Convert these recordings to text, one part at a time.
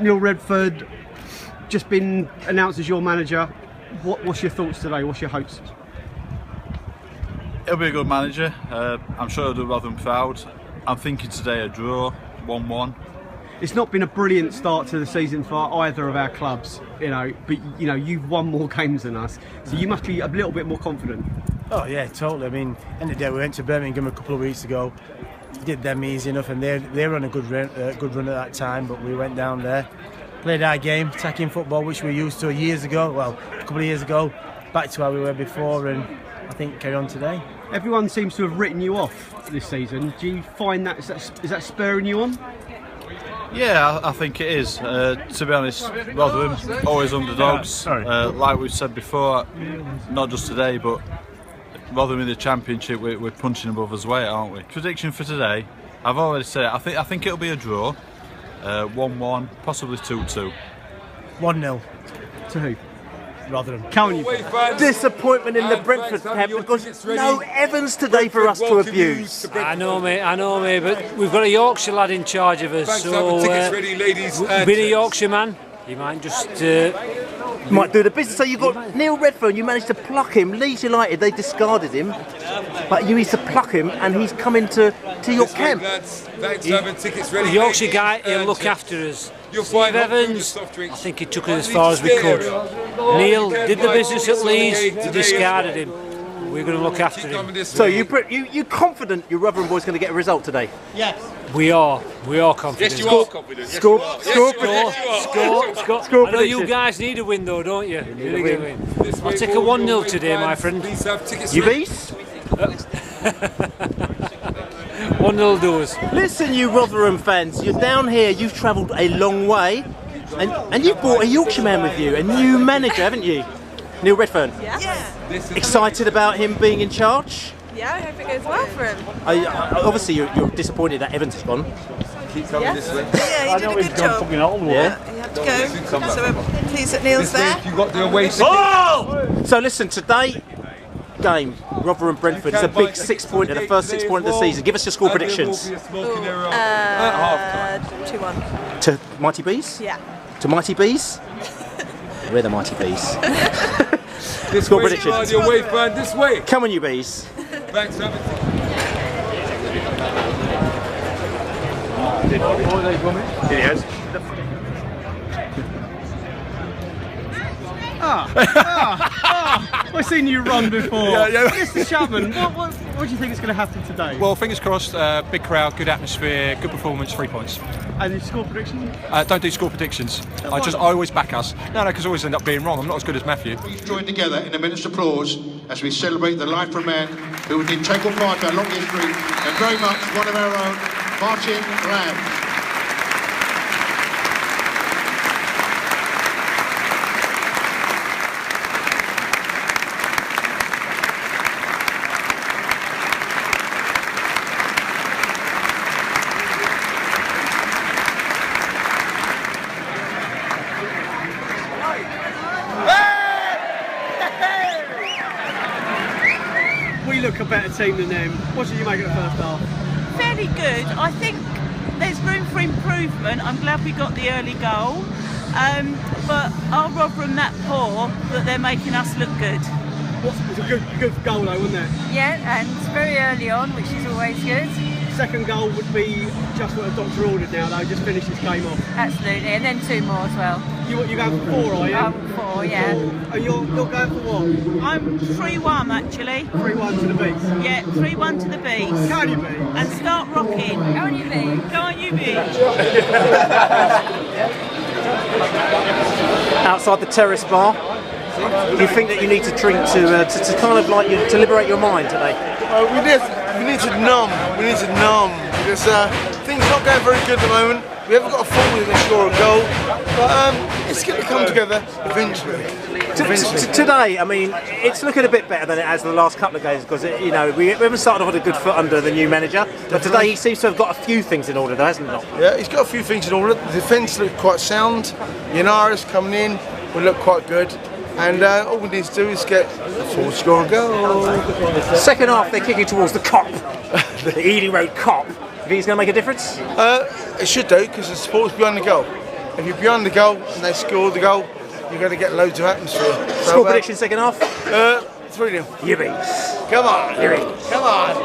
Neil Redford just been announced as your manager. What's your thoughts today? What's your hopes? He'll be a good manager. I'm sure he'll do Rotherham proud. I'm thinking today a draw, 1-1. It's not been a brilliant start to the season for either of our clubs, but you've won more games than us, so you must be a little bit more confident. Oh yeah, totally. I mean, end of the day, we went to Birmingham a couple of weeks ago, did them easy enough, and they were on a good run at that time. But we went down there, played our game, attacking football, which we used to a couple of years ago, back to how we were before, and I think carry on today. Everyone seems to have written you off this season. Do you find is that spurring you on? Yeah, I think it is. To be honest, Rotherham, always underdogs. Like we've said before, not just today, but Rotherham in the Championship, we're punching above us weight, aren't we? Prediction for today, I've already said it. I think it'll be a draw, 1-1, possibly 2-2. 1-0. To who? Rotherham. Can you? Disappointment in the Brentford camp because no Evans today for us to abuse. I know, mate, but we've got a Yorkshire lad in charge of us, so being a Yorkshire man, he might just might do the business. So you've got Neil Redfern, you managed to pluck him. Leeds United, they discarded him, but you used to pluck him, and he's come into your camp. The Yorkshire guy, he'll look after us. Steve Evans, I think he took us as far as we could. Neil did the business at Leeds, we discarded him. We're going to look after him. So you confident your Rotherham boys going to get a result today? Yes. We are confident. Yes, you are confident. Score. I know you guys need a win though, don't you? I'll take a 1-0 today, my friend. You beast? 1-0 doors. Listen, you Rotherham fans, you're down here, you've travelled a long way, and you've brought a Yorkshireman with you, a new manager, haven't you? Neil Redfern. Yeah. Excited about him being in charge? Yeah, I hope it goes well for him. Obviously, you're disappointed that Evans has gone. Keep coming this way. Yeah, he did a good job. Yeah. You have to go. So we're pleased that Neil's there. You got the away. So listen, today game, Rotherham Brentford, is a big 6 pointer, the first 6 point of the season. Give us your score predictions. 2-1. To Mighty Bees? Yeah. To Mighty Bees? We're the Mighty Bees. This score way, predictions. your way, fan, this way. Come on, you Bees. Thanks, I've seen you run before. Yeah. Mr. Chapman, what do you think is going to happen today? Well, fingers crossed, big crowd, good atmosphere, good performance, 3 points. And your score prediction? Don't do score predictions. I always back us. No, because I always end up being wrong. I'm not as good as Matthew. Please join together in a minute's applause as we celebrate the life of a man who was an integral part of our long history and very much one of our own, Martin Lamb. Look a better team than them. What did you make of the first half? Fairly good. I think there's room for improvement. I'm glad we got the early goal. But are Rotherham that poor that they're making us look good? It was a good goal though, wasn't it? Yeah, and it's very early on, which is always good. Second goal would be just what the doctor ordered now though, just finish this game off. Absolutely, and then 2 more as well. You're going for 4, are you? I'm 4, yeah. And you're going for what? I'm 3-1 actually. 3-1 to the Bees? Yeah, 3-1 to the Bees. Can you be? And start rocking. Go on you Bees. Go on you Bees. Outside the terrace bar, do you think that you need to drink to kind of like to liberate your mind today? We need to numb. Because things are not going very good at the moment. We haven't got a form we can score a goal, but it's going to come together eventually. Today, I mean, it's looking a bit better than it has in the last couple of games because we haven't started off on a good foot under the new manager. But today he seems to have got a few things in order, though, hasn't he? Yeah, he's got a few things in order. The defence looked quite sound. Yanara's coming in, will look quite good. And all we need to do is get a full score and goal. Second half, they're kicking towards the Cop, the Ely Road Cop. Do you think it's going to make a difference? It should do, because the support's behind the goal. if you're behind the goal and they score the goal, you're going to get loads of atmosphere. Score prediction second half? 3-0. Yibbies. Come on. Yibbies. Come on.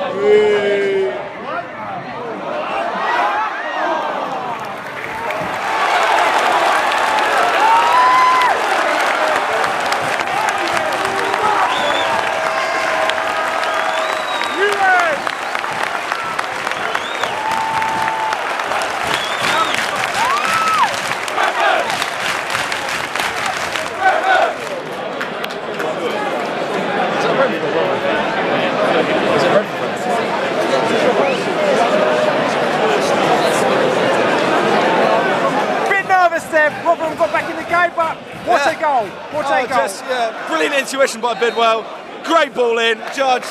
Rotherham got back in the game, but what a goal! What a goal! Just, brilliant intuition by Bidwell. Great ball in. Judge.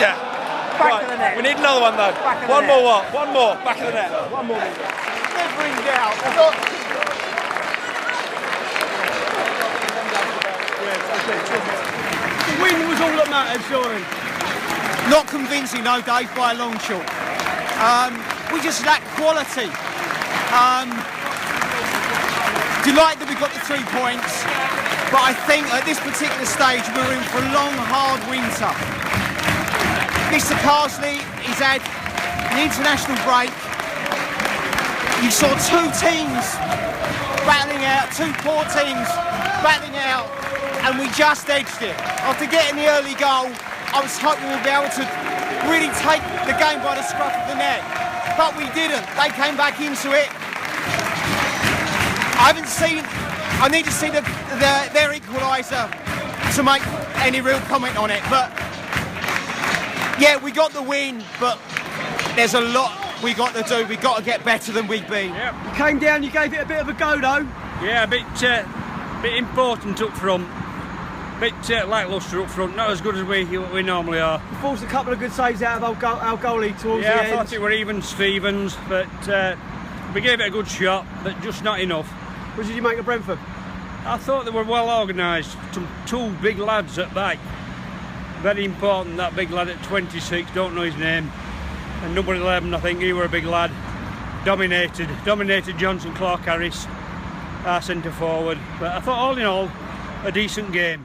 Yeah. Back to the net. We need another one though. One more. One more. Back of the net. One more. Never in doubt. The win was all that mattered, surely. Not convincing, no, Dave, by a long shot. We just lack quality. Delighted that we got the 3 points, but I think at this particular stage we're in for a long, hard winter. Mr. Carsley, he's had an international break. You saw 2 teams battling out, 2 poor teams battling out, and we just edged it. After getting the early goal, I was hoping we'd be able to really take the game by the scruff of the neck, but we didn't. They came back into it. I need to see their equaliser to make any real comment on it. But yeah, we got the win, but there's a lot we got to do. We got to get better than we've been. Yep. You came down, you gave it a bit of a go though. Yeah, a bit important up front. Bit lacklustre up front, not as good as we normally are. You forced a couple of good saves out of our goalie towards the end. Yeah, I thought it were even Stevens, but we gave it a good shot, but just not enough. What did you make of Brentford? I thought they were well organised. Some 2 big lads at back. Very important, that big lad at 26, don't know his name. And number 11, I think he were a big lad. Dominated Johnson, Clark Harris, our centre forward. But I thought all in all, a decent game.